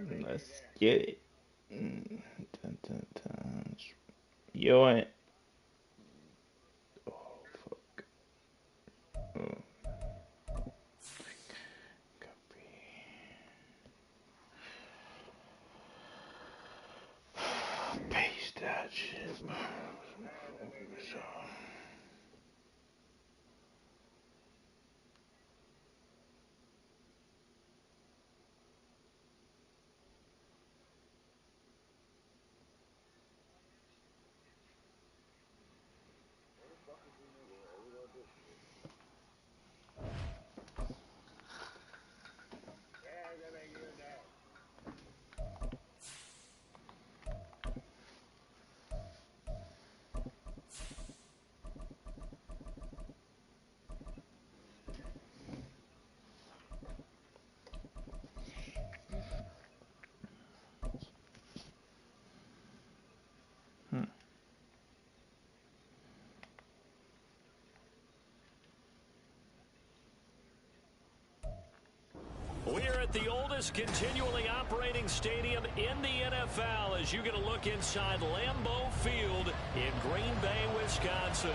Let's get it. Dun, dun, dun. Yo, oh, fuck. Oh, copy. Paste that shit. So. We're at the oldest continually operating stadium in the NFL as you get a look inside Lambeau Field in Green Bay, Wisconsin.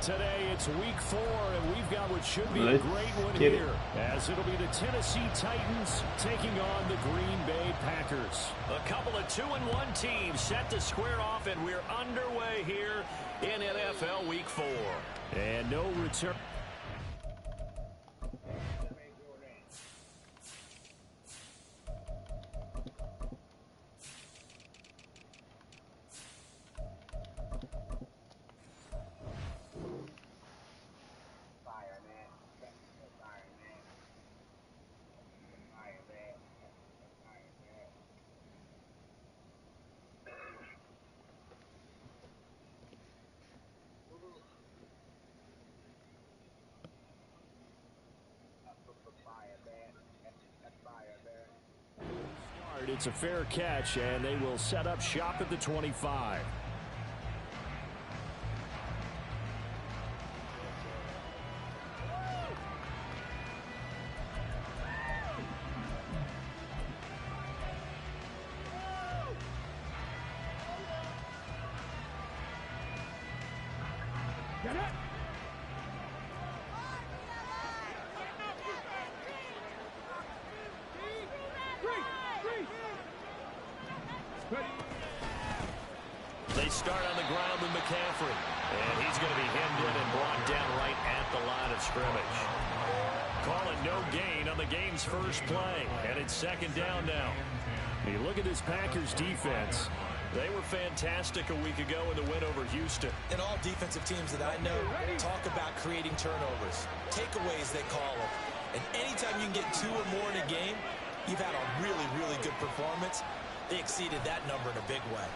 Today it's week 4, and we've got what should be a great one here, as it'll be the Tennessee Titans taking on the Green Bay Packers. A couple of 2-1 teams set to square off, and we're underway here in NFL Week 4. And no return. It's a fair catch, and they will set up shop at the 25. They start on the ground with McCaffrey, and he's going to be hemmed in and brought down right at the line of scrimmage. Calling no gain on the game's first play, and it's second down now. You look at this Packers defense. They were fantastic a week ago in the win over Houston. And all defensive teams that I know talk about creating turnovers, takeaways they call them. And anytime you can get 2 or more in a game, you've had a really, really good performance. They exceeded that number in a big way.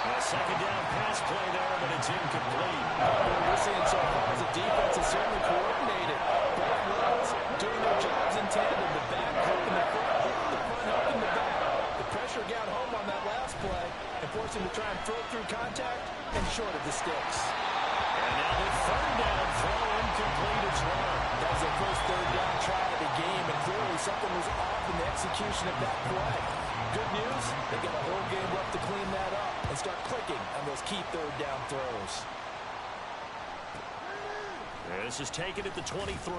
A second down pass play there, but it's incomplete. What we're seeing so far is the defense is certainly coordinated. Both lines doing their jobs in tandem. The back helping the front, the front helping the back. The pressure got home on that last play and forced him to try and throw through contact and short of the sticks. And now the third down throw incomplete as well. That was their first third down try of the game, and clearly something was off in the execution of that play. Good news, they got a whole game left to clean that up and start clicking on those key third down throws. And this is taken at the 23.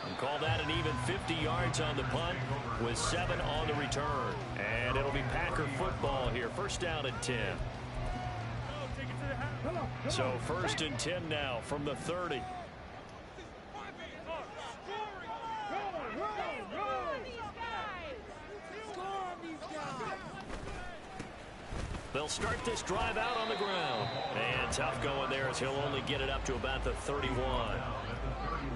And call that an even 50 yards on the punt with 7 on the return. And it'll be Packer football here. First down and 10. So first and 10 now from the 30. They'll start this drive out on the ground. And tough going there as he'll only get it up to about the 31.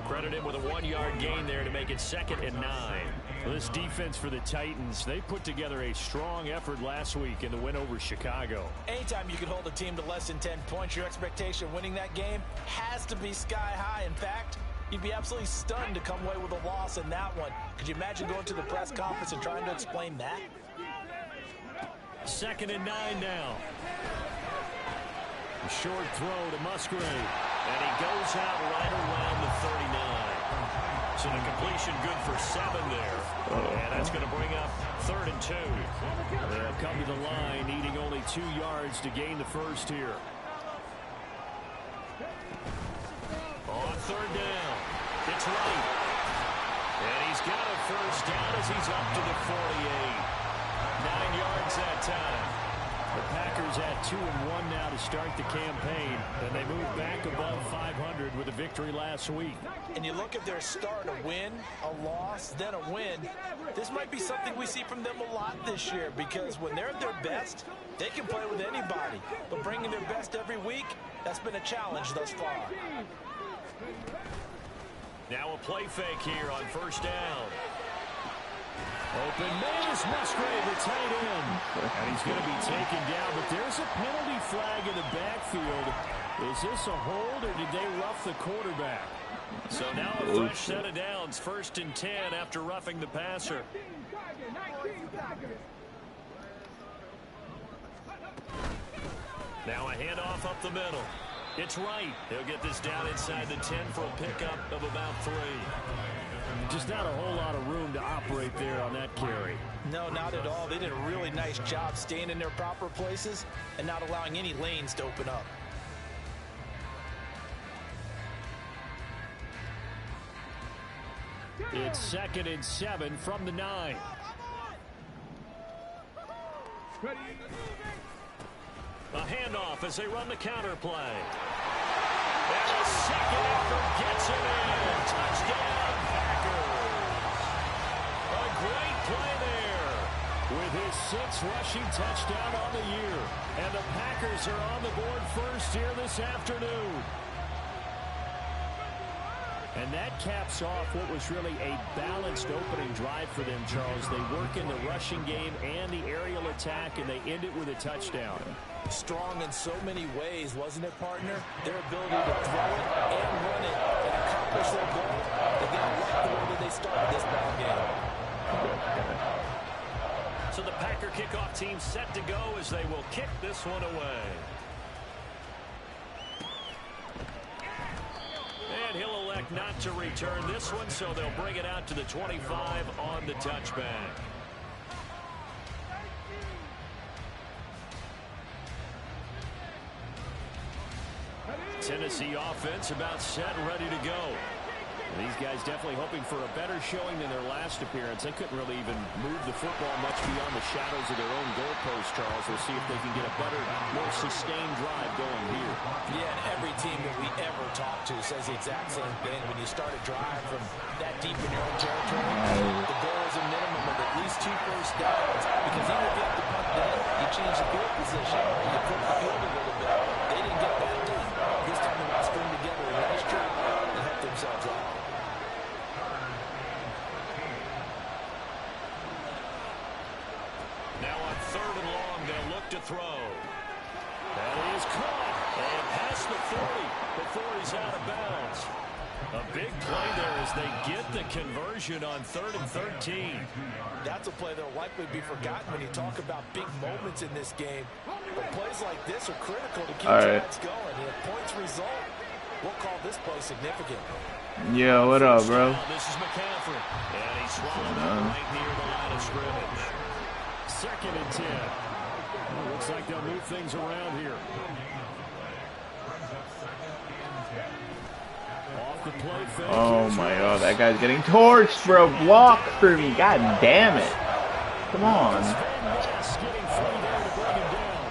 Credit him with a 1-yard gain there to make it 2nd and 9. Well, this defense for the Titans, they put together a strong effort last week in the win over Chicago. Anytime you can hold a team to less than 10 points, your expectation of winning that game has to be sky high. In fact, you'd be absolutely stunned to come away with a loss in that one. Could you imagine going to the press conference and trying to explain that? 2nd and 9 now. A short throw to Musgrave. And he goes out right around the 39. pass and a completion good for 7 there. And that's going to bring up 3rd and 2. They'll come to the line needing only 2 yards to gain the first here. On 3rd down, it's Wright. And he's got a first down as he's up to the 48. 9 yards that time. The Packers at 2-1 now to start the campaign, and they move back above 500 with a victory last week. And you look at their start, a win, a loss, then a win. This might be something we see from them a lot this year, because when they're at their best, they can play with anybody. But bringing their best every week, that's been a challenge thus far. Now a play fake here on 1st down. Open man is Musgrave, the tight end. And he's going to be taken down, but there's a penalty flag in the backfield. Is this a hold, or did they rough the quarterback? So now a fresh set of downs, 1st and 10 after roughing the passer. Now a handoff up the middle. It's Wright. He'll get this down inside the 10 for a pickup of about 3. Just not a whole lot of room to operate there on that carry. No, not at all. They did a really nice job staying in their proper places and not allowing any lanes to open up. It's 2nd and 7 from the 9. A handoff as they run the counter play. And a second effort gets it in. Touchdown, Packers. A great play there with his 6th rushing touchdown on the year. And the Packers are on the board first here this afternoon. And that caps off what was really a balanced opening drive for them, Charles. They work in the rushing game and the aerial attack, and they end it with a touchdown. Strong in so many ways, wasn't it, partner? Their ability to throw it and run it and accomplish their goal. They got to like the way that they started this ball game. So the Packer kickoff team set to go as they will kick this one away. And he'll elect not to return this one, so they'll bring it out to the 25 on the touchback. Tennessee offense about set and ready to go. These guys definitely hoping for a better showing than their last appearance. They couldn't really even move the football much beyond the shadows of their own goalpost, Charles. We'll see if they can get a better, more sustained drive going here. Yeah, and every team that we ever talk to says the exact same thing. When you start a drive from that deep in your own territory, the goal is a minimum of at least 2 first downs. Because even if you have to punt then, you change the field position, you flip the field a little bit. They didn't get that done. This time they want to string together a nice drive and help themselves out. Now on 3rd and long, they'll look to throw. That is caught and past the 40 before he's out of bounds. A big play there as they get the conversion on 3rd and 13. That's a play that'll likely be forgotten when you talk about big moments in this game. But plays like this are critical to keep drives going. And if points result, we'll call this play significant. Yo, what up, bro? This is McCaffrey. And he swallowed up right near the line of scrimmage. 2nd and 10. Well, looks like they'll move things around here. Off the play fake. Oh my god, that guy's getting torched, bro. Block for me. God damn it. Come on. Getting free there to bring him down.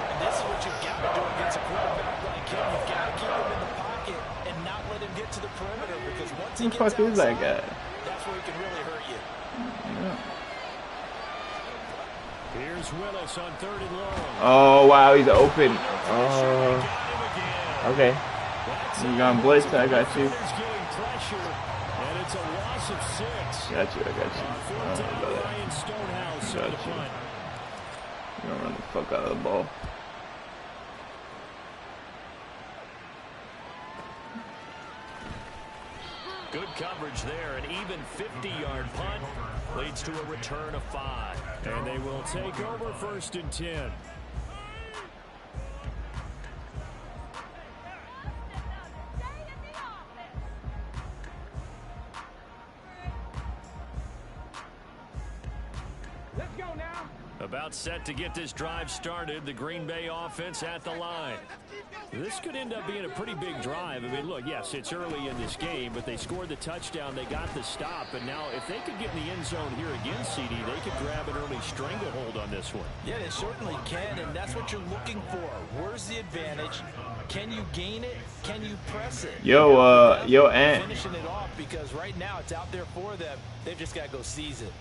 And this is what you've got to do against a quarterback like him. You've got to keep him in the pocket and not let him get to the perimeter, because once he Who the gets fuck is that outside, guy? that's where he can really hurt you. Yeah. Here's Willis on 3rd and long. Oh wow, he's open. Okay. You gonna blitz? I got you. Getting pressure, and it's a loss of 6. Got you. I got you. Ryan Stonehouse on the punt. You're gonna run the fuck out of the ball. Good coverage there. An even 50-yard punt leads to a return of 5. And they will take over 1st and 10. about set to get this drive started. The Green Bay offense at the line. This could end up being a pretty big drive. I mean, look, yes, it's early in this game, but they scored the touchdown. They got the stop. And now if they could get in the end zone here again, CD, they could grab an early stranglehold on this one. Yeah, they certainly can, and that's what you're looking for. Where's the advantage? Can you gain it? Can you press it? Yo, Ant. Finishing it off because right now it's out there for them. They've just got to go seize it.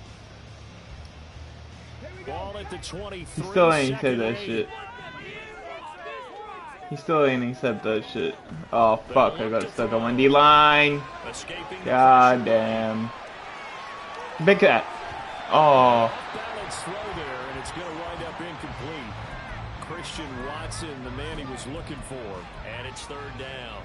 Ball at the 23. He still ain't said that shit. He still ain't accept that shit. Oh fuck, I got stuck on one D-line. God damn. Big cat. Oh. Balance throw there, and it's going to wind up incomplete. Christian Watson, the man he was looking for, and it's third down.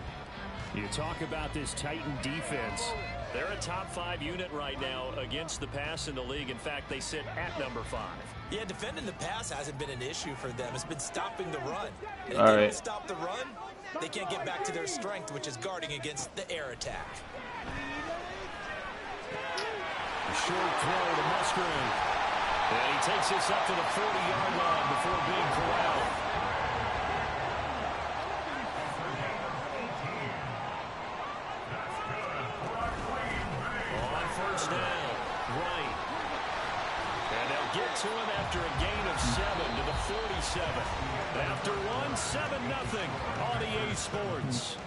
You talk about this Titan defense. They're a top 5 unit right now against the pass in the league. In fact, they sit at number 5. Yeah, defending the pass hasn't been an issue for them. It's been stopping the run. And if All they right. don't stop the run, they can't get back to their strength, which is guarding against the air attack. A short throw to Musgrave. And he takes this up to the 40-yard line before being corralled. On first down, right. And they'll get to him after a gain of 7 to the 47. After one, 7-0 on EA Sports.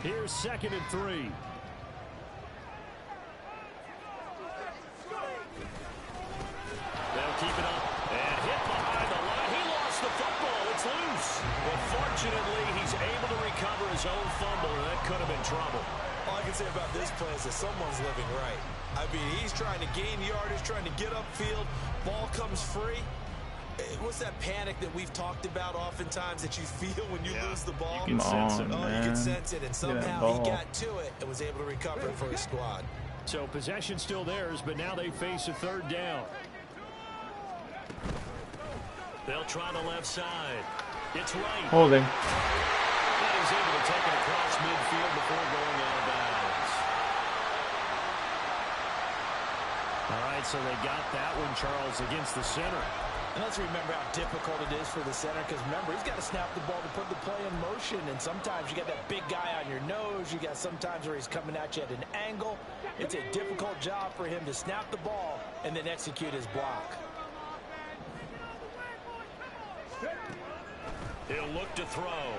Here's 2nd and 3. They'll keep it up and hit behind the line. He lost the football. It's loose. But fortunately, he's able to recover his own fumble, and that could have been trouble. All I can say about this play is that someone's living right. I mean, he's trying to gain yardage, trying to get upfield. Ball comes free. What's that panic that we've talked about oftentimes that you feel when you lose the ball? You can sense it. Oh, you can sense it, and somehow ball. he got to it and was able to recover it for his squad. So possession still theirs, but now they face a third down. They'll try the left side. It's right. Holding. And he's able to take it across midfield before going out of bounds. All right, so they got that one, Charles, against the center. And let's remember how difficult it is for the center, because remember, he's got to snap the ball to put the play in motion, and sometimes you got that big guy on your nose. You got sometimes where he's coming at you at an angle. It's a difficult job for him to snap the ball and then execute his block. He'll look to throw.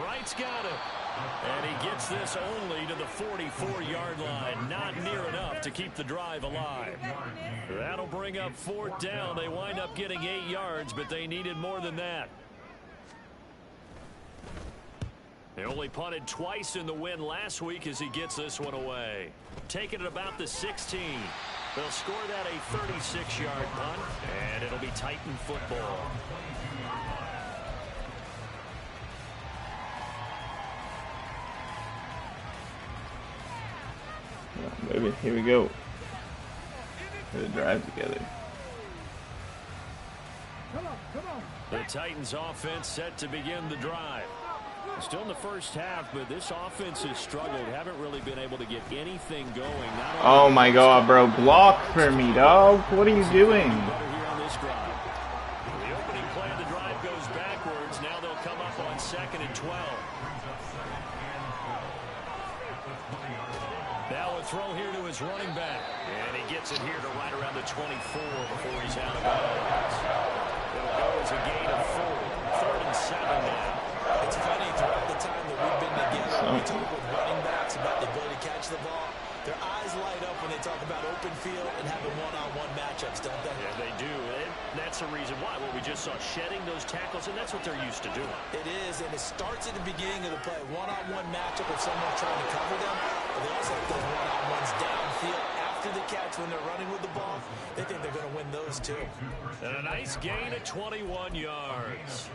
Wright's got it. And he gets this only to the 44-yard line. Not near enough to keep the drive alive. That'll bring up 4th down. They wind up getting 8 yards, but they needed more than that. They only punted twice in the win last week as he gets this one away. Taking it about the 16. They'll score that a 36-yard punt, and it'll be Titan football. Baby, here we go. We're gonna drive together. The Titans offense set to begin the drive. Still in the first half, but this offense has struggled. Haven't really been able to get anything going. Oh my god, bro. Block for me, dog. What are you doing? Here on this drive. The opening play of the drive goes backwards. Now they'll come up on 2nd and 12. Now a throw here to his running back. And he gets it here to right around the 24 before he's out of bounds. It'll go as a gain of 4. 3rd and 7 now. It's funny, throughout the time that we've been together, we talk with running backs about the ability to catch the ball. Their eyes light up when they talk about open field and having one-on-one matchups, don't they? Yeah, they do. And that's the reason why. Well, we just saw shedding those tackles, and that's what they're used to doing. It is, and it starts at the beginning of the play. One-on-one matchup if someone's trying to cover them. But they also have those one-on-ones downfield after the catch when they're running with the ball. They think they're going to win those too. And a nice gain of 21 yards.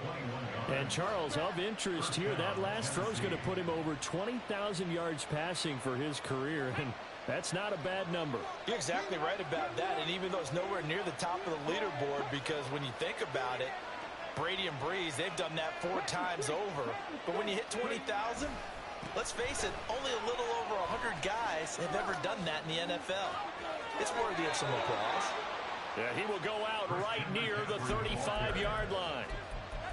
And Charles, of interest here, that last throw is going to put him over 20,000 yards passing for his career. And That's not a bad number. You're exactly right about that, and even though it's nowhere near the top of the leaderboard, because when you think about it, Brady and Breeze, they've done that 4 times over. But when you hit 20,000, let's face it, only a little over 100 guys have ever done that in the NFL. It's worthy of some applause. Yeah, he will go out right near the 35-yard line.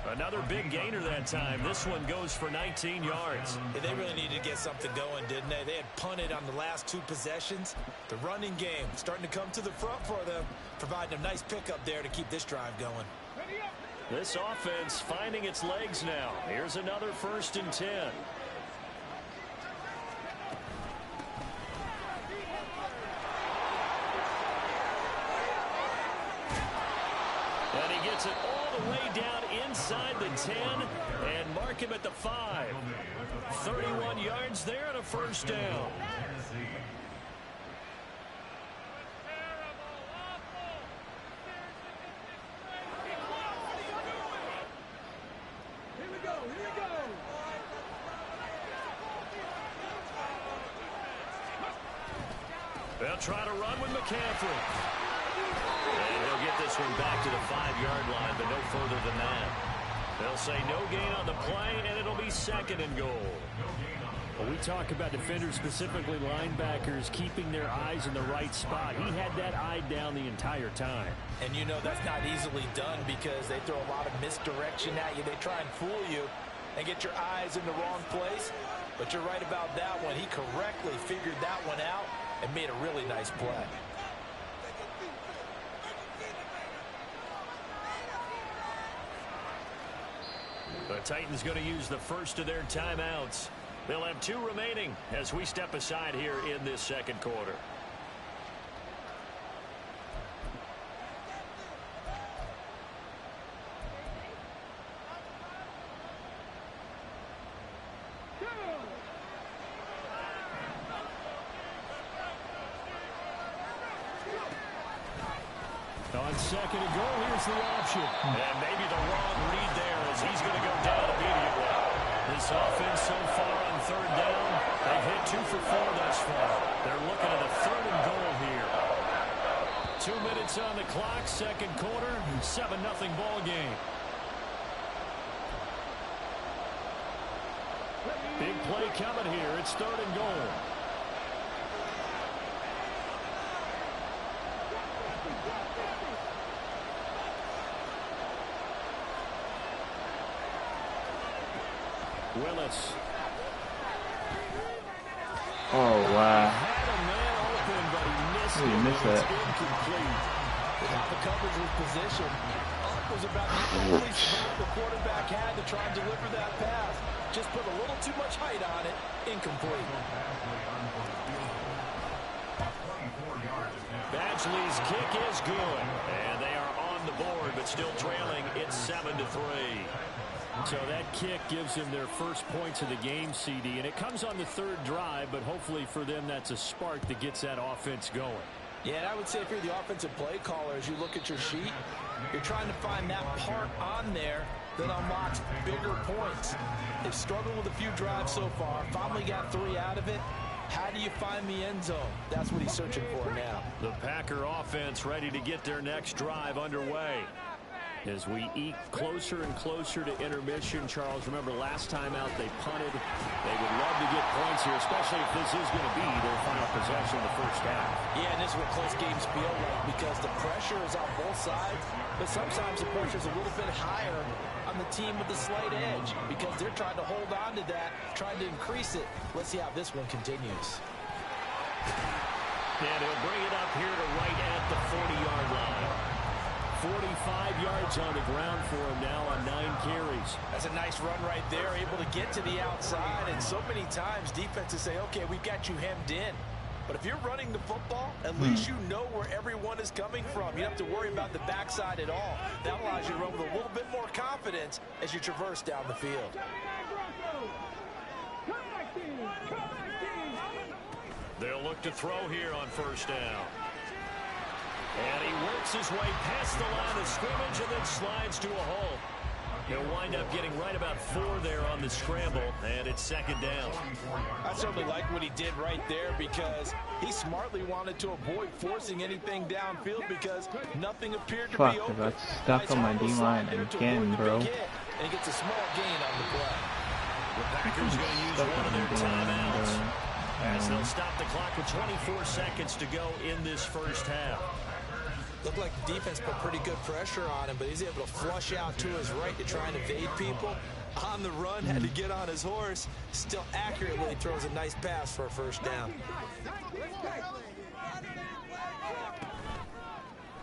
Another big gainer that time. This one goes for 19 yards. Yeah, they really needed to get something going, didn't they? They had punted on the last 2 possessions. The running game starting to come to the front for them, providing a nice pickup there to keep this drive going. This offense finding its legs now. Here's another 1st and 10. And he gets it all the way down inside the 10 and mark him at the 5. 31 yards there and a 1st down. They'll try to run with McCaffrey. And he'll get this one back to the 5-yard line, but no further than that. They'll say no gain on the play, and it'll be 2nd and goal. Well, we talk about defenders, specifically linebackers, keeping their eyes in the right spot. He had that eye down the entire time. And you know that's not easily done because they throw a lot of misdirection at you. They try and fool you and get your eyes in the wrong place. But you're right about that one. He correctly figured that one out and made a really nice play. The Titans going to use the first of their timeouts. They'll have 2 remaining as we step aside here in this 2nd quarter. On 2nd and goal, here's the option. And maybe the wrong read there as he's going to go down immediately. This offense so far on 3rd down, they've hit 2 for 4 thus far. They're looking at a 3rd and goal here. 2 minutes on the clock, 2nd quarter, 7-0 ball game. Big play coming here. It's 3rd and goal. Willis. Oh, wow. Had a man open, but he missed He missed that. Incomplete. Without the coverage with position, was about the only spot the quarterback had to try and deliver that pass. Just put a little too much height on it. Incomplete. Badgley's kick is good. And they are on the board, but still trailing. It's 7-3. So that kick gives them their first points of the game, CD. And it comes on the 3rd drive, but hopefully for them that's a spark that gets that offense going. Yeah, and I would say if you're the offensive play caller, as you look at your sheet, you're trying to find that part on there that unlocks bigger points. They've struggled with a few drives so far, finally got 3 out of it. How do you find the end zone? That's what he's searching for now. The Packer offense ready to get their next drive underway. As we eke closer and closer to intermission, Charles, remember last time out they punted. They would love to get points here, especially if this is going to be their final possession of the first half. Yeah, and this is what close games feel like because the pressure is on both sides, but sometimes the pressure is a little bit higher on the team with the slight edge because they're trying to hold on to that, trying to increase it. Let's see how this one continues. And he'll bring it up here to right at the 40-yard line. 45 yards on the ground for him now on 9 carries. That's a nice run right there, able to get to the outside. And so many times defenses say, okay, we've got you hemmed in. But if you're running the football, at least you know where everyone is coming from. You don't have to worry about the backside at all. That allows you to run with a little bit more confidence as you traverse down the field. They'll look to throw here on 1st down. And he works his way past the line of scrimmage and then slides to a hole. He'll wind up getting right about 4 there on the scramble, and it's second down. I certainly like what he did right there because he smartly wanted to avoid forcing anything downfield because nothing appeared to be open. Fuck, I got stuck on my D-line again, bro. And he gets a small gain on the play. The Packers going to use one of their timeouts as they'll stop the clock with 24 seconds to go in this first half. Looked like the defense put pretty good pressure on him, but he's able to flush out to his right to try and evade people. On the run, had to get on his horse. Still accurately throws a nice pass for a first down.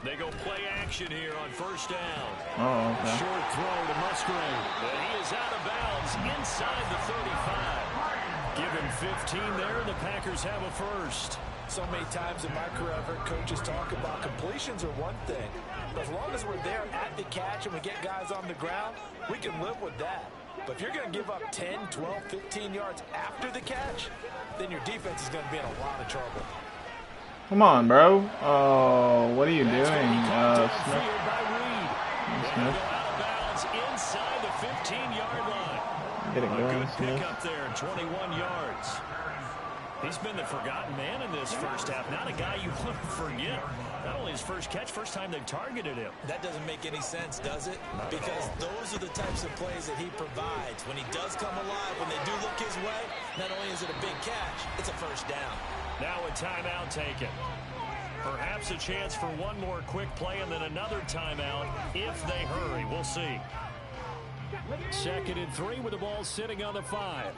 They go play action here on first down. Oh, okay. Short throw to Musgrave. But he is out of bounds inside the 35. Give him 15 there, and the Packers have a first. So many times in my career, I've heard coaches talk about completions are one thing. But as long as we're there at the catch and we get guys on the ground, we can live with that. But if you're going to give up 10, 12, 15 yards after the catch, then your defense is going to be in a lot of trouble. Come on, bro. Oh, what are you doing, Smith? Smith? Out of bounds inside the 15-yard line. Get it going, Good Smith. pick up there, 21 yards. He's been the forgotten man in this first half. Not a guy you want to forget. Not only his first catch, first time they've targeted him. That doesn't make any sense, does it? Because those are the types of plays that he provides. When he does come alive, when they do look his way, not only is it a big catch, it's a first down. Now a timeout taken. Perhaps a chance for one more quick play and then another timeout if they hurry. We'll see. 2nd and 3 with the ball sitting on the 5.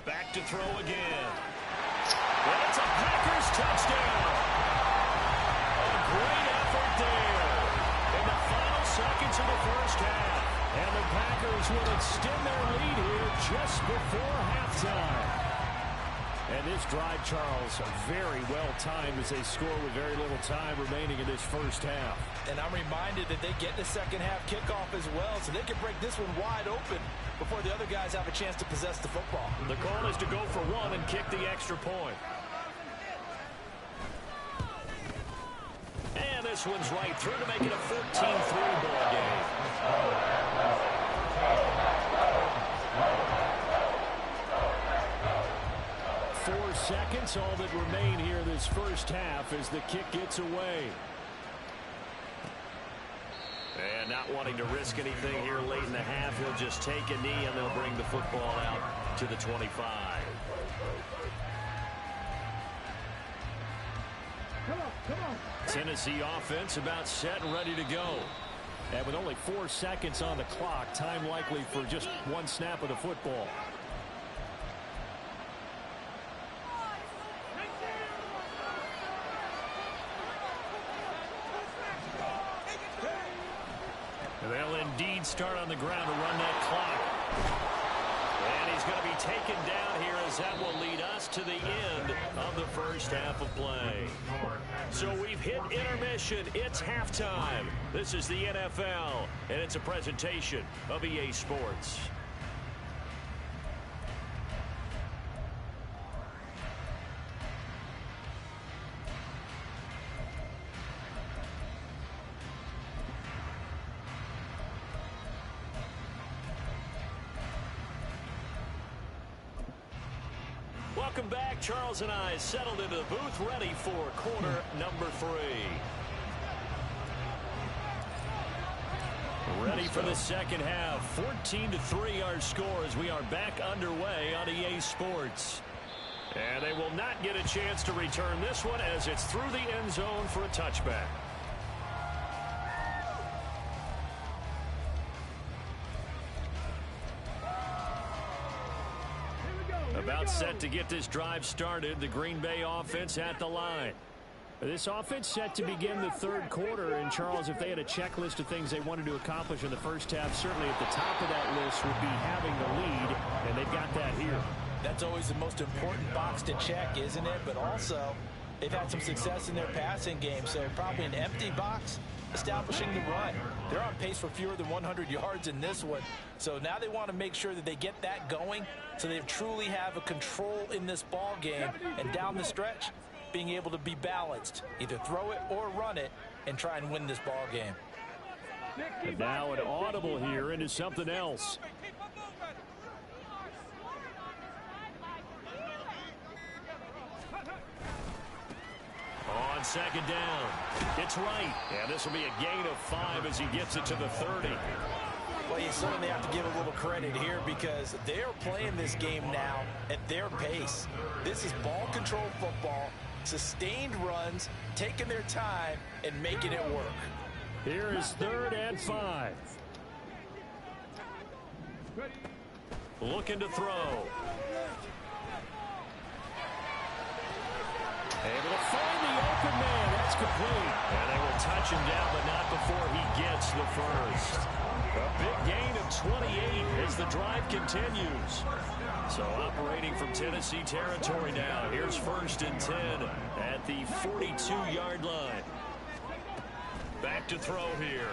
Back to throw again. And it's a Packers touchdown. A great effort there in the final seconds of the first half. And the Packers will extend their lead here just before halftime. And this drive, Charles, very well timed as they score with very little time remaining in this first half. And I'm reminded that they get the second half kickoff as well, so they can break this one wide open before the other guys have a chance to possess the football. The call is to go for one and kick the extra point. And this one's right through to make it a 14-3 ball game. 4 seconds, all that remain here this first half as the kick gets away. And not wanting to risk anything here late in the half, he'll just take a knee and they'll bring the football out to the 25. Tennessee offense about set and ready to go. And with only 4 seconds on the clock, time likely for just one snap of the football. They'll indeed start on the ground to run that clock. And he's going to be taken down here as that will lead us to the end of the first half of play. So we've hit intermission. It's halftime. This is the NFL, and it's a presentation of EA Sports. Welcome back. Charles and I settled into the booth, ready for quarter number 3. Ready for the second half. 14-3 our score as we are back underway on EA Sports. And they will not get a chance to return this one as it's through the end zone for a touchback. About set to get this drive started. The Green Bay offense at the line. This offense set to begin the third quarter. And, Charles, if they had a checklist of things they wanted to accomplish in the first half, certainly at the top of that list would be having the lead. And they've got that here. That's always the most important box to check, isn't it? But also, they've had some success in their passing game. So probably an empty box, establishing the run. They're on pace for fewer than 100 yards in this one. So now they want to make sure that they get that going so they truly have a control in this ball game. And down the stretch, being able to be balanced. Either throw it or run it and try and win this ball game. And now an audible here into something else. On second down, it's right. And this will be a gain of 5 as he gets it to the 30. Well, you certainly have to give a little credit here because they're playing this game now at their pace. This is ball control football, sustained runs, taking their time, and making it work. Here is 3rd and 5. Looking to throw. Able to find the open man. That's complete. And they will touch him down, but not before he gets the first. A big gain of 28 as the drive continues. So operating from Tennessee territory now. Here's 1st and 10 at the 42-yard line. Back to throw here.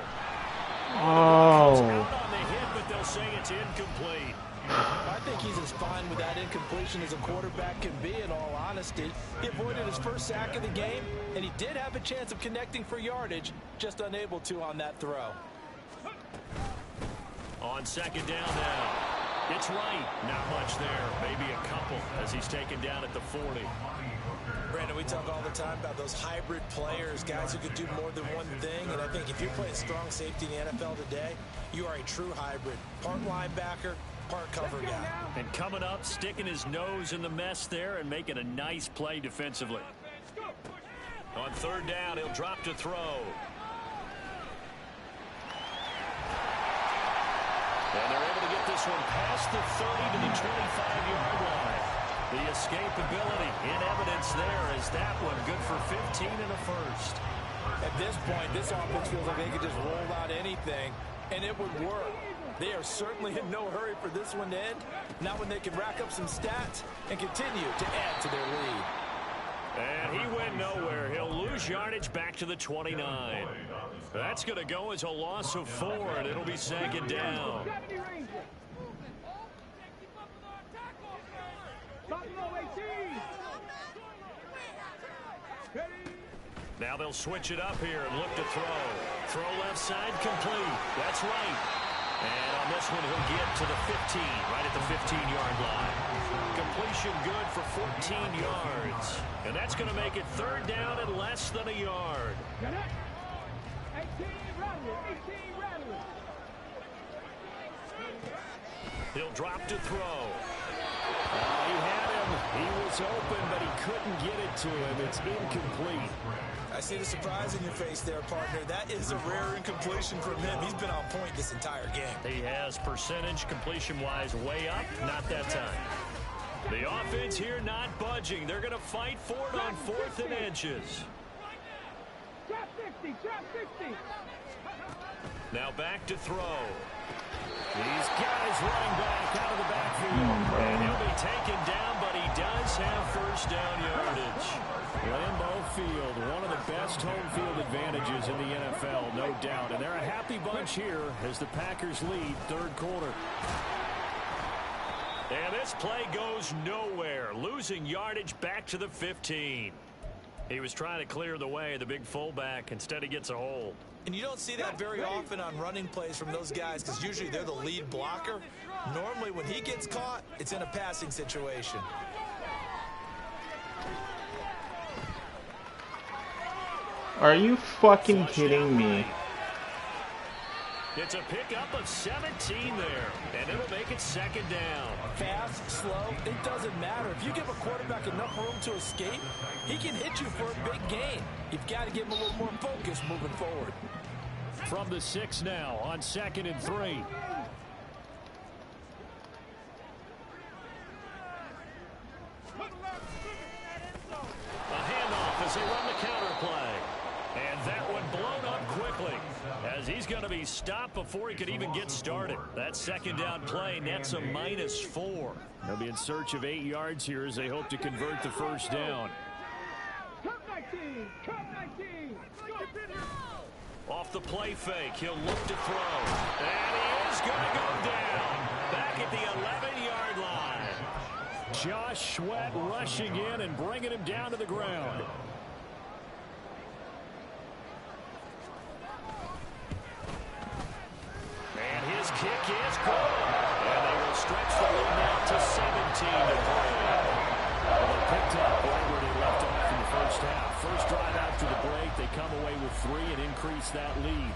Oh. Out on the hit, but they'll say it's incomplete. I think he's as fine with that incompletion as a quarterback can be, in all honesty. He avoided his first sack of the game, and he did have a chance of connecting for yardage, just unable to on that throw. On second down now. It's right. Not much there. Maybe a couple as he's taken down at the 40. Brandon, we talk all the time about those hybrid players, guys who could do more than one thing. And I think if you're playing strong safety in the NFL today, you are a true hybrid. Part linebacker, part cover guy. And coming up, sticking his nose in the mess there and making a nice play defensively. On 3rd down, he'll drop to throw. And they're able to get this one past the 30 to the 25-yard line. The escapability in evidence there as that one good for 15 and a first. At this point, this offense feels like they could just roll out anything, and it would work. They are certainly in no hurry for this one to end. Not when they can rack up some stats and continue to add to their lead. And he went nowhere. He'll lose yardage back to the 29. That's going to go as a loss of 4, and it'll be 2nd down. Now they'll switch it up here and look to throw. Throw left side complete. That's right. And on this one, he'll get to the 15, right at the 15-yard line. Completion good for 14 yards. And that's going to make it 3rd down and less than a yard. He'll drop to throw. He had him. He was open, but he couldn't get it to him. It's incomplete. I see the surprise in your face there, partner. That is a rare incompletion from him. He's been on point this entire game. He has percentage completion-wise way up. Not that time. The offense here not budging. They're going to fight for it on 4th and inches. Now back to throw. These guys running back out of the backfield. And he'll be taken down, but he does have 1st down yardage. Lambeau Field, one of the best home field advantages in the NFL, no doubt. And they're a happy bunch here as the Packers lead 3rd quarter. And this play goes nowhere, losing yardage back to the 15. He was trying to clear the way, the big fullback. Instead, he gets a hold. And you don't see that very often on running plays from those guys because usually they're the lead blocker. Normally, when he gets caught, it's in a passing situation. Are you fucking kidding me? It's a pickup of 17 there, and it'll make it 2nd down. Fast, slow, it doesn't matter. If you give a quarterback enough room to escape, he can hit you for a big gain. You've got to give him a little more focus moving forward. From the 6 now on 2nd and 3. A handoff as they run the counter play. And that one blown up quickly as he's going to be stopped before he could even get started. That 2nd down play nets a -4. They'll be in search of 8 yards here as they hope to convert the 1st down. Off the play fake, he'll look to throw. And he is going to go down back at the 11-yard line. Josh Sweat rushing in and bringing him down to the ground. kick is good. And they will stretch the lead now to 17-3. Well, they picked up right where they left off in the first half. First drive after the break, they come away with 3 and increase that lead.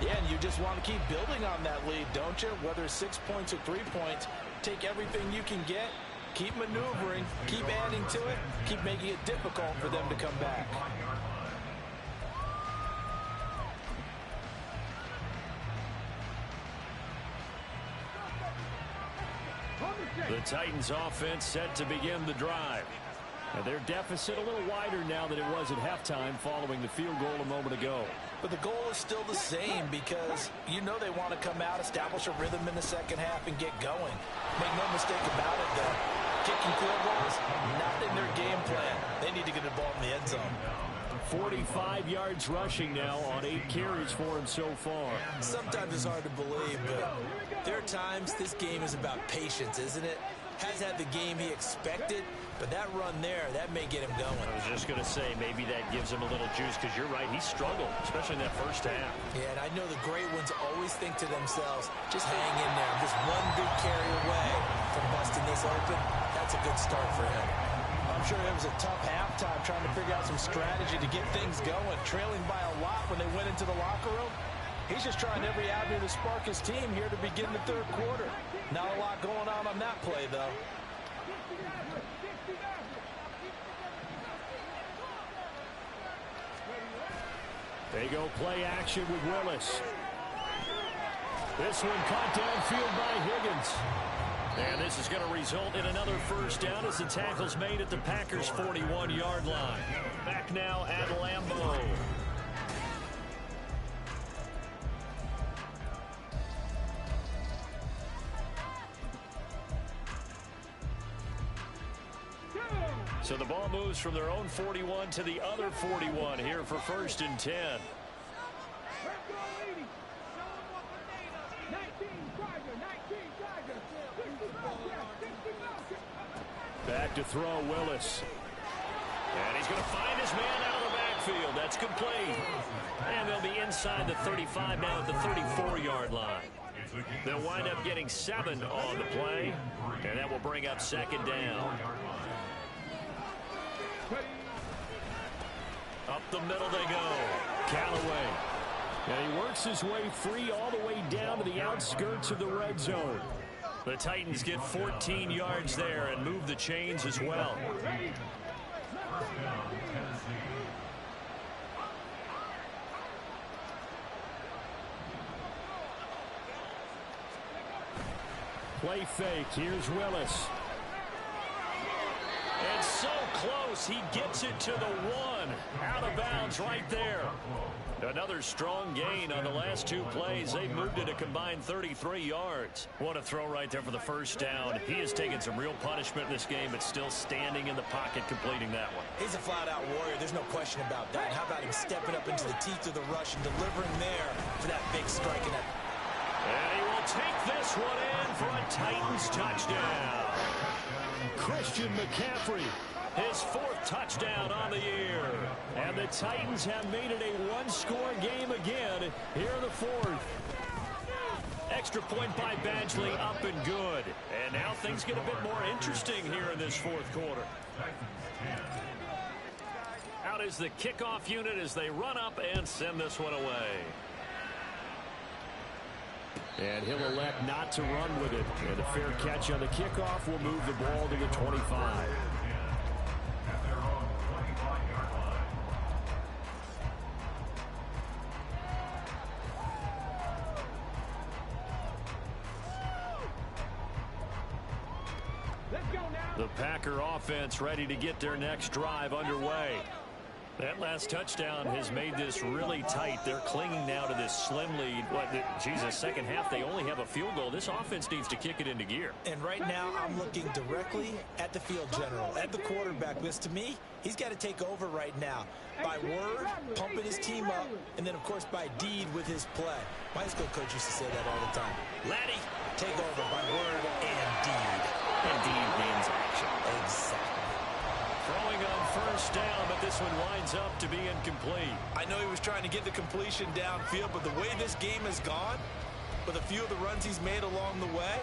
Yeah, and you just want to keep building on that lead, don't you? Whether 6 points or 3 points, take everything you can get, keep maneuvering, keep adding to it, keep making it difficult for them to come back. The Titans offense set to begin the drive. And their deficit a little wider now than it was at halftime following the field goal a moment ago. But the goal is still the same because you know they want to come out, establish a rhythm in the second half, and get going. Make no mistake about it, though. Kicking field goals, not in their game plan. They need to get the ball in the end zone. 45 yards rushing now on 8 carries for him so far. Sometimes it's hard to believe, but there are times this game is about patience, isn't it? Has had the game he expected, but that run there, that may get him going. I was just going to say, maybe that gives him a little juice, because you're right, he struggled, especially in that first half. Yeah, and I know the great ones always think to themselves, just hang in there. I'm just one big carry away from busting this open. That's a good start for him. I'm sure it was a tough halftime trying to figure out some strategy to get things going, trailing by a lot when they went into the locker room. He's just trying every avenue to spark his team here to begin the third quarter. Not a lot going on that play, though. They go play action with Willis. This one caught downfield by Higgins. And this is going to result in another first down as the tackle's made at the Packers' 41-yard line. Back now at Lambeau. So the ball moves from their own 41 to the other 41 here for 1st and 10. Back to throw, Willis. And he's going to find his man out of the backfield. That's complete. And they'll be inside the 35 now at the 34-yard line. They'll wind up getting 7 on the play, and that will bring up 2nd down. Up the middle they go. Callaway. And he works his way free all the way down to the outskirts of the red zone. The Titans get 14 yards there and move the chains as well. Play fake. Here's Willis. And so close. He gets it to the 1. Out of bounds right there. Another strong gain on the last 2 plays. They moved it a combined 33 yards. What a throw right there for the first down. He has taken some real punishment in this game, but still standing in the pocket completing that one. He's a flat-out warrior. There's no question about that. How about him stepping up into the teeth of the rush and delivering there for that big strike in that. And he will take this one in for a Titans touchdown. Christian McCaffrey, his 4th touchdown on the year. And the Titans have made it a 1-score game again here in the 4th. Extra point by Badgley, up and good. And now things get a bit more interesting here in this 4th quarter. Out is the kickoff unit as they run up and send this one away. And he'll elect not to run with it. And a fair catch on the kickoff will move the ball to the 25. The Packer offense ready to get their next drive underway. That last touchdown has made this really tight. They're clinging now to this slim lead. Jesus, second half, they only have a field goal. This offense needs to kick it into gear. And right now, I'm looking directly at the field general, at the quarterback. Because to me, he's got to take over right now. By word, pumping his team up, and then, of course, by deed with his play. My high school coach used to say that all the time. Laddie, take over by word and deed. And deed means action. Exactly. Throwing on first down, but this one winds up to be incomplete. I know he was trying to get the completion downfield, but the way this game has gone, with a few of the runs he's made along the way.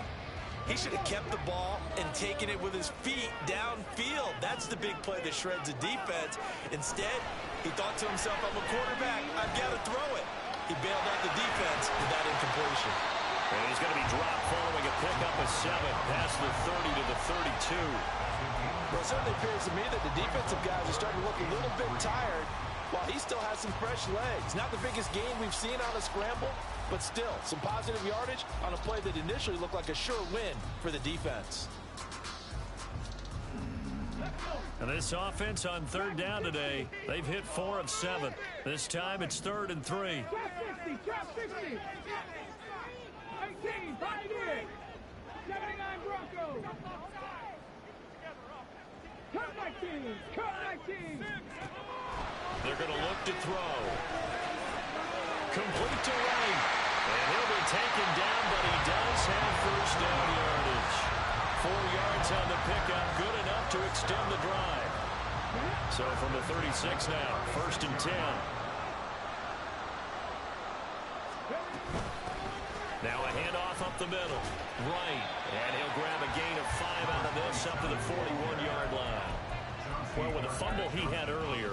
He should have kept the ball and taken it with his feet downfield. That's the big play that shreds a defense. Instead, he thought to himself, I'm a quarterback, I've got to throw it. He bailed out the defense with that incompletion. And he's going to be dropped following a pickup of 7 past the 30 to the 32. Well, it certainly appears to me that the defensive guys are starting to look a little bit tired while he still has some fresh legs. Not the biggest gain we've seen on a scramble, but still some positive yardage on a play that initially looked like a sure win for the defense. And this offense on 3rd down today, they've hit 4 of 7. This time it's 3rd and 3. Trap 60. 18, Pioneer. 79 Broncos. Cut 19. Cut 19. They're going to look to throw. Complete to Wright. And he'll be taken down, but he does have first down yardage. 4 yards on the pickup, good enough to extend the drive. So from the 36 now, 1st and 10. Now a handoff up the middle. Right. And he'll grab a gain of 5 out of this up to the 41-yard line. Well, with the fumble he had earlier,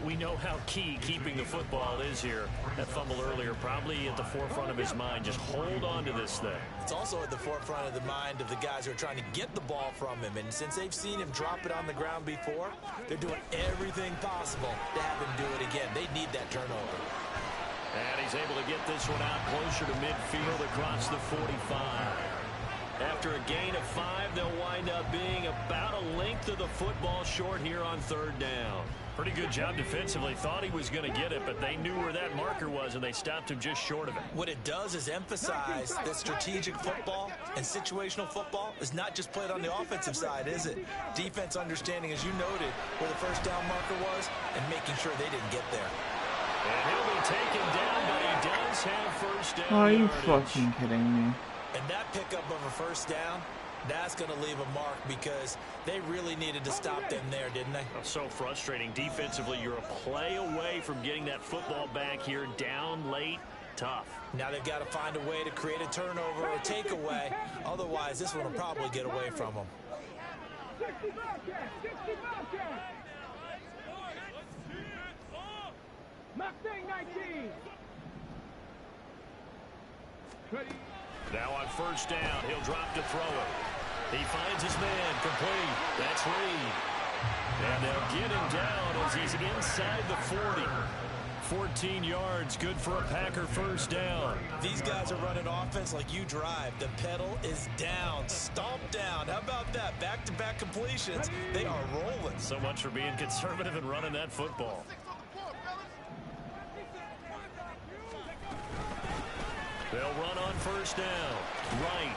we know how key keeping the football is here. That fumble earlier probably at the forefront of his mind. Just hold on to this thing. It's also at the forefront of the mind of the guys who are trying to get the ball from him. And since they've seen him drop it on the ground before, they're doing everything possible to have him do it again. They need that turnover. And he's able to get this one out closer to midfield across the 45. After a gain of 5, they'll wind up being about a length of the football short here on 3rd down. Pretty good job defensively. Thought he was going to get it, but they knew where that marker was, and they stopped him just short of it. What it does is emphasize that strategic football and situational football is not just played on the offensive side, is it? Defense understanding, as you noted, where the first down marker was and making sure they didn't get there. And he'll be taken down, but he does have first down. Are you yardage. fucking kidding me? And that pickup of a first down, that's going to leave a mark because they really needed to stop them there, didn't they? So frustrating. Defensively, you're a play away from getting that football back here down late. Tough. Now they've got to find a way to create a turnover or takeaway. Otherwise, this one will probably get away from them. 60 Bobcats. 60 Bobcats. Mustang 19. Ready. Now on first down, he'll drop to throw it. He finds his man, complete. That's Reed. And they'll get him down as he's inside the 40. 14 yards, good for a Packer first down. These guys are running offense like you drive. The pedal is down, stomp down. How about that? Back-to-back completions. They are rolling. So much for being conservative and running that football. They'll run on first down. Right.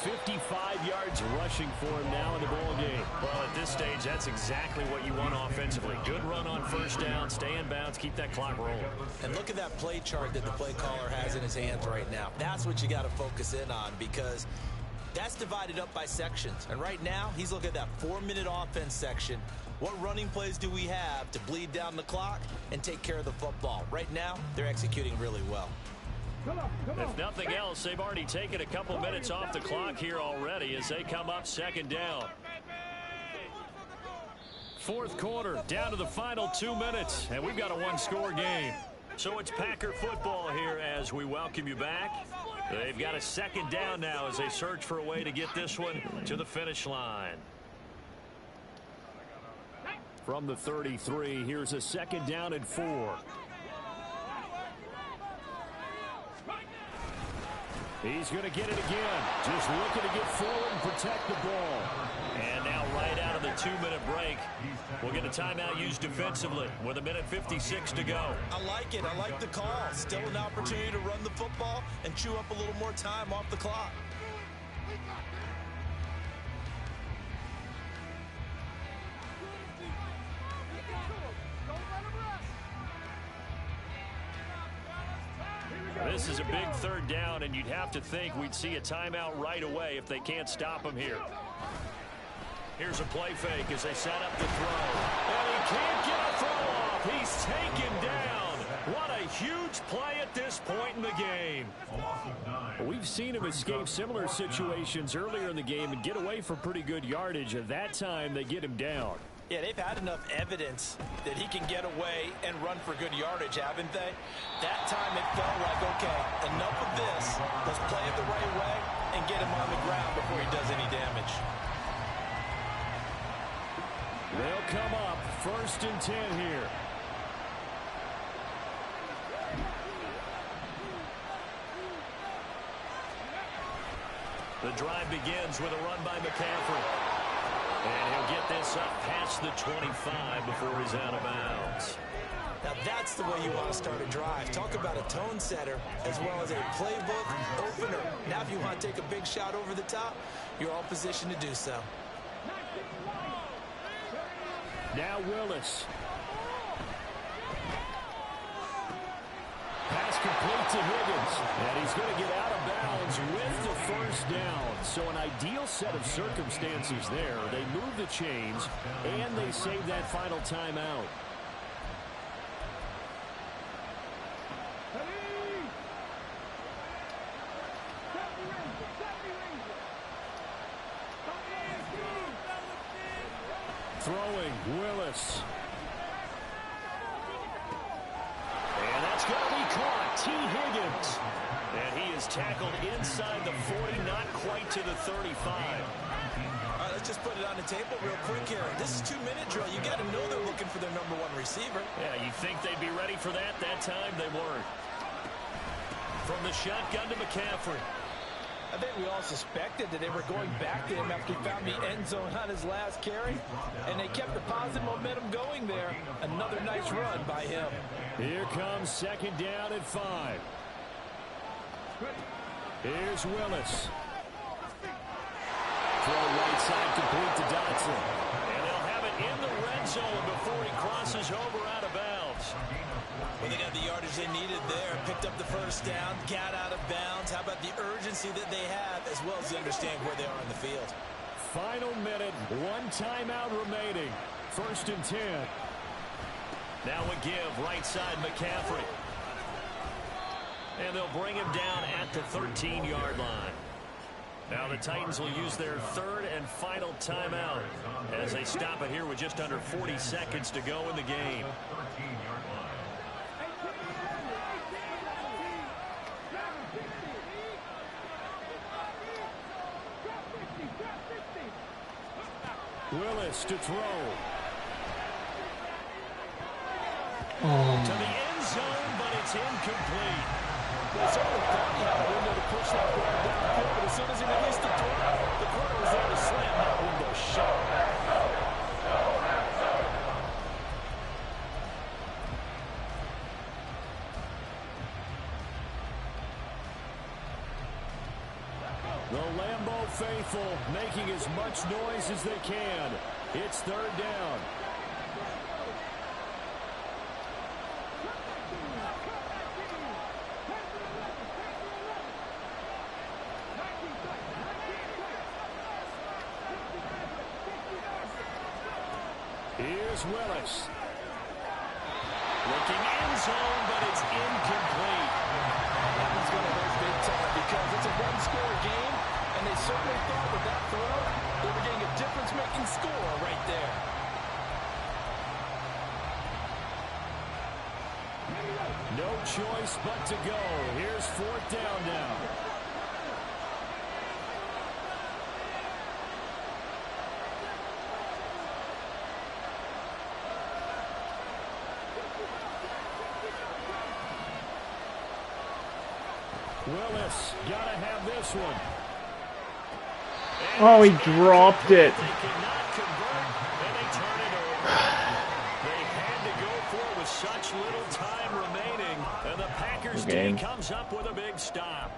55 yards rushing for him now in the ball game. Well, at this stage, that's exactly what you want offensively. Good run on first down, stay in bounds, keep that clock rolling. And look at that play chart that the play caller has in his hands right now. That's what you got to focus in on because that's divided up by sections. And right now, he's looking at that 4-minute offense section. What running plays do we have to bleed down the clock and take care of the football? Right now, they're executing really well. If nothing else, they've already taken a couple minutes off the clock here already as they come up second down. Fourth quarter, down to the final 2 minutes, and we've got a one-score game. So it's Packer football here as we welcome you back. They've got a second down now as they search for a way to get this one to the finish line. From the 33, here's a second down and 4. He's going to get it again. Just looking to get forward and protect the ball. And now right out of the 2-minute break, we'll get a timeout used defensively with 1:56 to go. I like it. I like the call. Still an opportunity to run the football and chew up a little more time off the clock. This is a big third down, and you'd have to think we'd see a timeout right away if they can't stop him here. Here's a play fake as they set up the throw. And he can't get a throw off. He's taken down. What a huge play at this point in the game. We've seen him escape similar situations earlier in the game and get away for pretty good yardage. At that time, they get him down. Yeah, they've had enough evidence that he can get away and run for good yardage, haven't they? That time it felt like, okay, enough of this. Let's play it the right way and get him on the ground before he does any damage. They'll come up 1st and 10 here. The drive begins with a run by McCaffrey. And he'll get this up past the 25 before he's out of bounds. Now that's the way you want to start a drive. Talk about a tone setter as well as a playbook opener. Now if you want to take a big shot over the top, you're all positioned to do so. Now Willis. Pass complete to Higgins. And he's going to get out of bounds with the 1st down. So an ideal set of circumstances there. They move the chains, and they save that final timeout. Throwing, Willis. And that's going to be caught. T. Higgins. And he is tackled inside the 40, not quite to the 35. All right, let's just put it on the table real quick here. This is 2-minute drill. You got to know they're looking for their number 1 receiver. Yeah, you think they'd be ready for that? That time they weren't. From the shotgun to McCaffrey. I think we all suspected that they were going back to him after he found the end zone on his last carry, and they kept the positive momentum going there. Another nice run by him. Here comes 2nd down at 5. Here's Willis. Throw right side complete to Dotson. And they'll have it in the red zone before he crosses over out of bounds. Well, they got the yardage they needed there. Picked up the 1st down, got out of bounds. How about the urgency that they have, as well as they understand where they are in the field? Final minute, 1 timeout remaining. 1st and 10. Now a give, right side McCaffrey. And they'll bring him down at the 13-yard line. Now the Titans will use their 3rd and final timeout as they stop it here with just under 40 seconds to go in the game. Willis to throw. To the end zone, but it's incomplete. They certainly thought he had a window to push that ball downfield, but as soon as he released the corner was there to slam that window shut. The Lambeau faithful making as much noise as they can. It's 3rd down. Here's Willis. Looking end zone, but it's incomplete. That one's going to hurt big time because it's a one-score game, and they certainly thought with that throw they were getting a difference-making score right there. No choice but to go. Here's 4th down now. Willis, gotta have this one. Oh, he dropped it. They cannot convert, and they turn it over. They had to go for it with such little time remaining, and the Packers D comes up with a big stop.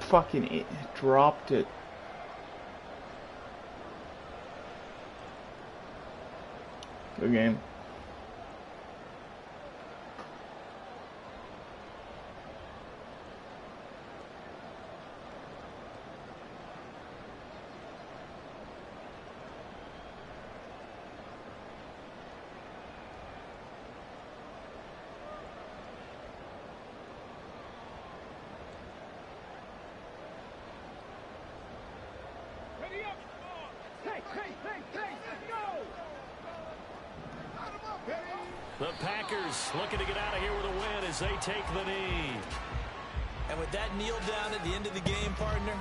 Fucking dropped it. Good game. Saints looking to get out of here with a win as they take the knee. And with that kneel down at the end of the game, partner,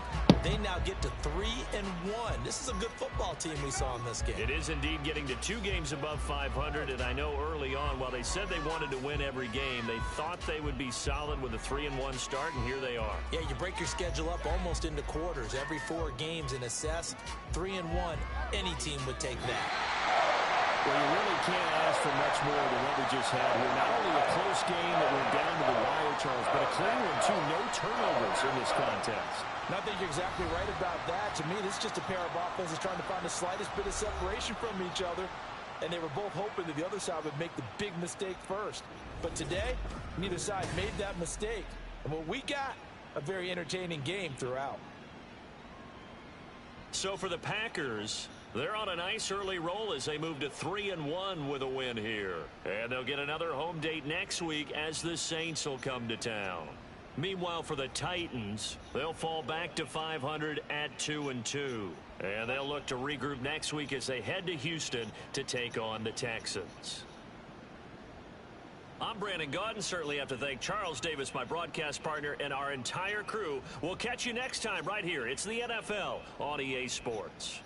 they now get to 3-1. This is a good football team we saw in this game. It is indeed getting to 2 games above 500, and I know early on, while they said they wanted to win every game, they thought they would be solid with a 3-1 start, and here they are. Yeah, you break your schedule up almost into quarters, every 4 games, and assess 3-1. Any team would take that. Well, you really can't ask for much more than what we just had here. Not only a close game that went down to the wire, Charles, but a clean one, too. No turnovers in this contest. And I think you're exactly right about that. To me, this is just a pair of offenses trying to find the slightest bit of separation from each other. And they were both hoping that the other side would make the big mistake first. But today, neither side made that mistake. And what we got, a very entertaining game throughout. So for the Packers, they're on a nice early roll as they move to 3-1 with a win here. And they'll get another home date next week as the Saints will come to town. Meanwhile, for the Titans, they'll fall back to 500 at 2-2. And they'll look to regroup next week as they head to Houston to take on the Texans. I'm Brandon Gaudin. Certainly have to thank Charles Davis, my broadcast partner, and our entire crew. We'll catch you next time right here. It's the NFL on EA Sports.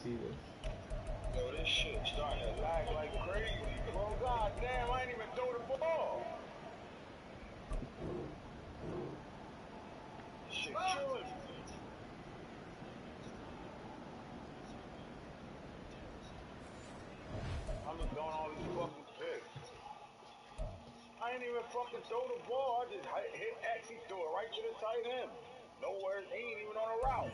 See this. Yo, this shit starting to lag like crazy, bro. God damn, I ain't even throw the ball. This shit killing me. I'm just throwing all these fucking picks. I ain't even fucking throw the ball. I just hit X, he threw it right to the tight end. Nowhere, he ain't even on a route.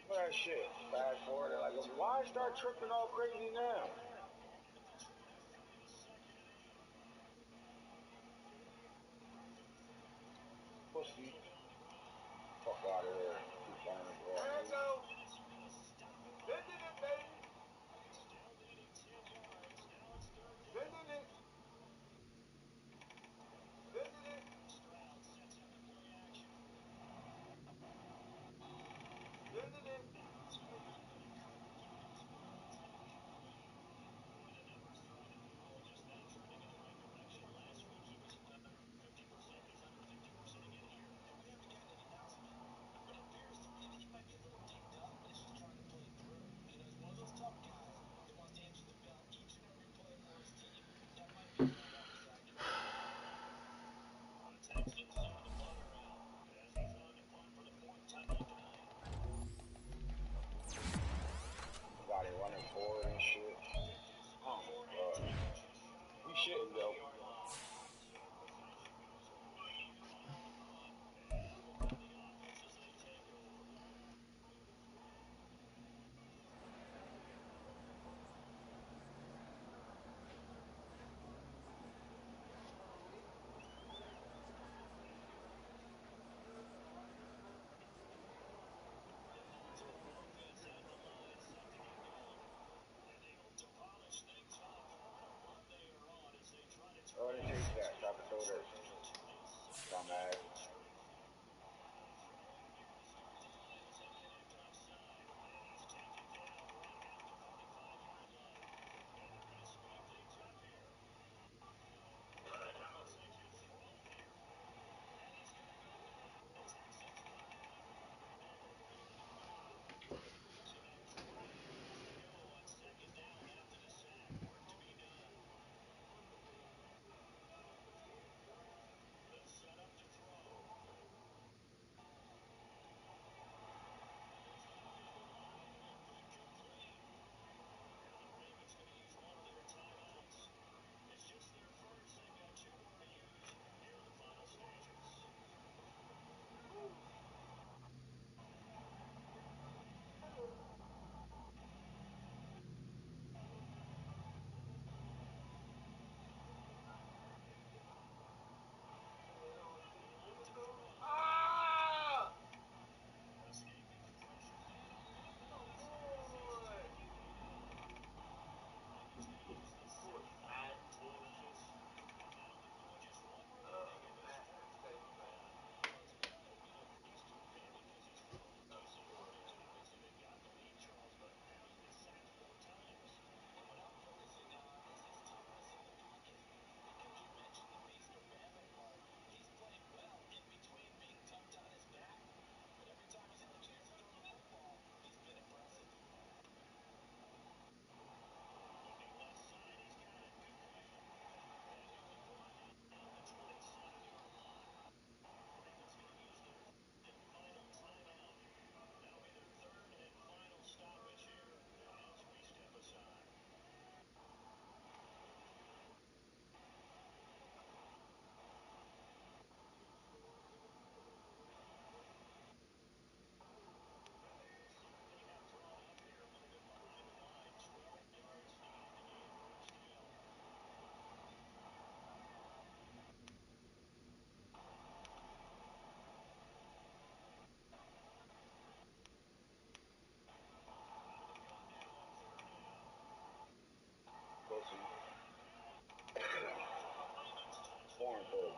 That shit. Fast forward, like, why start tripping all crazy now? Pussy. Fuck out of here. Keep playing the ball. Hands out. Bending it, baby. Bending it. Bending it. Bending it.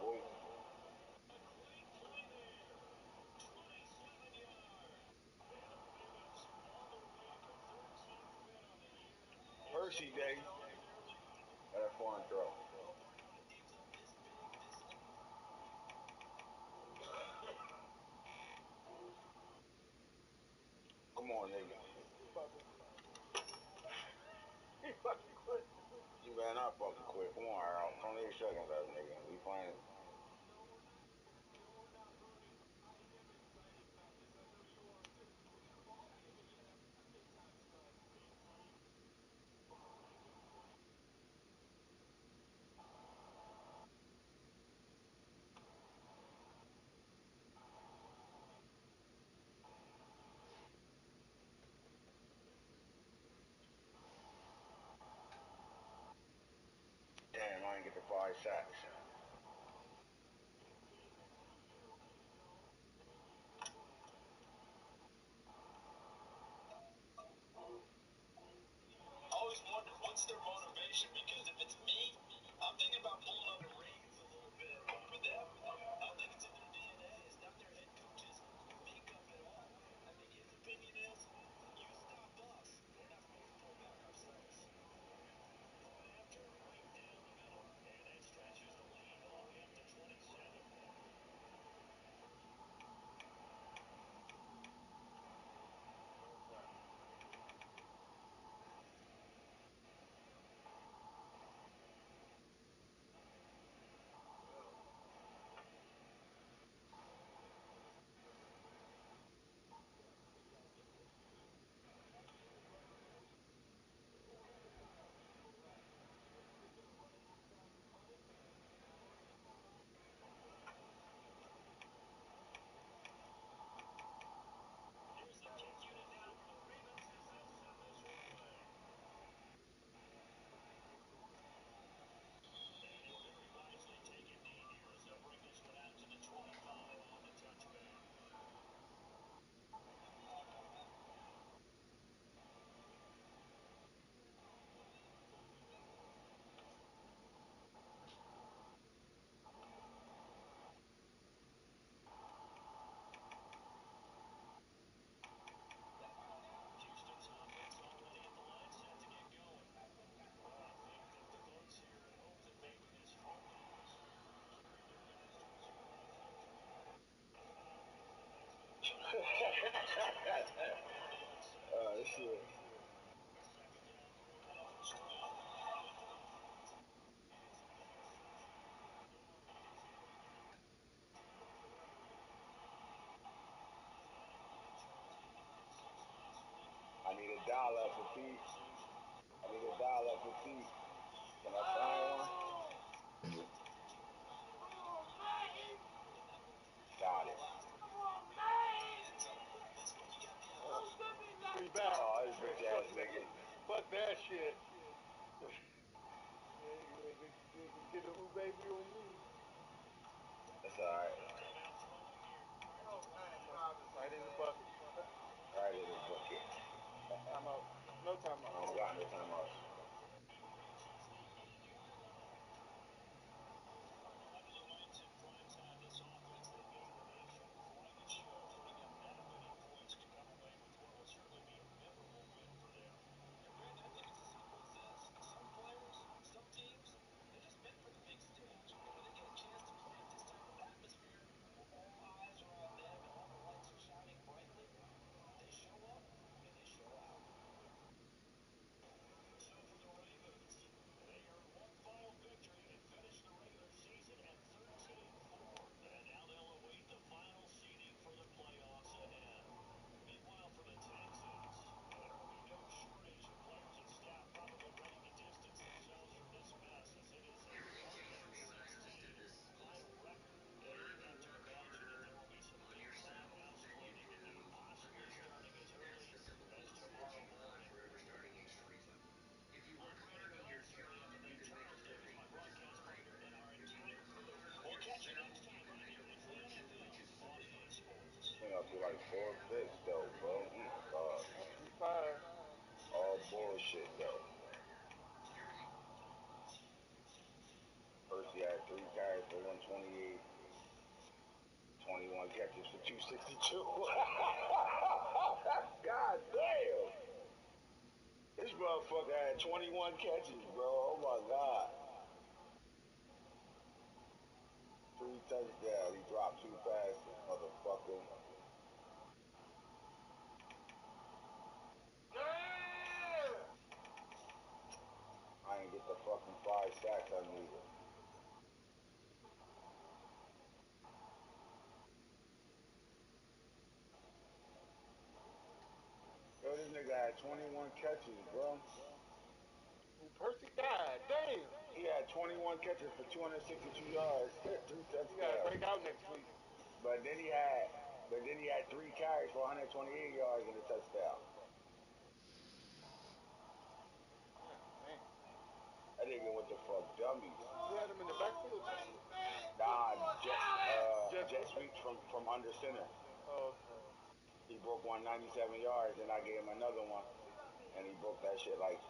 boy. Hershey Day. At a foreign throw. Come on, nigga. You better not fucking quit. Come on, Earl. 28 seconds left, nigga. We playing. Damn, I didn't get the 5 sacks. I always wondered what's their motivation, because if it's me, I'm thinking about pulling on the reins a little bit for them. I think it's in their DNA. It's not their head coach's makeup at all. I think his opinion is, you stop us, we're not supposed to pull back ourselves. Shit. I need $1 for feet. I need $1 for feet. Can I find one? Got it. Free back. Oh, this bitch ass nigga. Fuck that shit. Get a ooh baby on me. That's alright. Right in the bucket. Right in the bucket. Timeout. No timeout. I don't got no timeouts. 28, 21 catches for 262. God damn. This motherfucker had 21 catches, bro. Oh my God. 3 touchdowns. He dropped 2 passes, motherfucker. I ain't get the fucking 5 sacks I needed. Yo, this nigga had 21 catches, bro. Percy, God damn. He had 21 catches for 262 yards, 3 touchdowns. You gotta break out next week. But then he had 3 carries for 128 yards and a touchdown. Man. That nigga what the fuck, dummies. You had him in the backfield. Nah, jet sweep from under center. Oh, okay. He broke one 97 yards, and I gave him another one, and he broke that shit like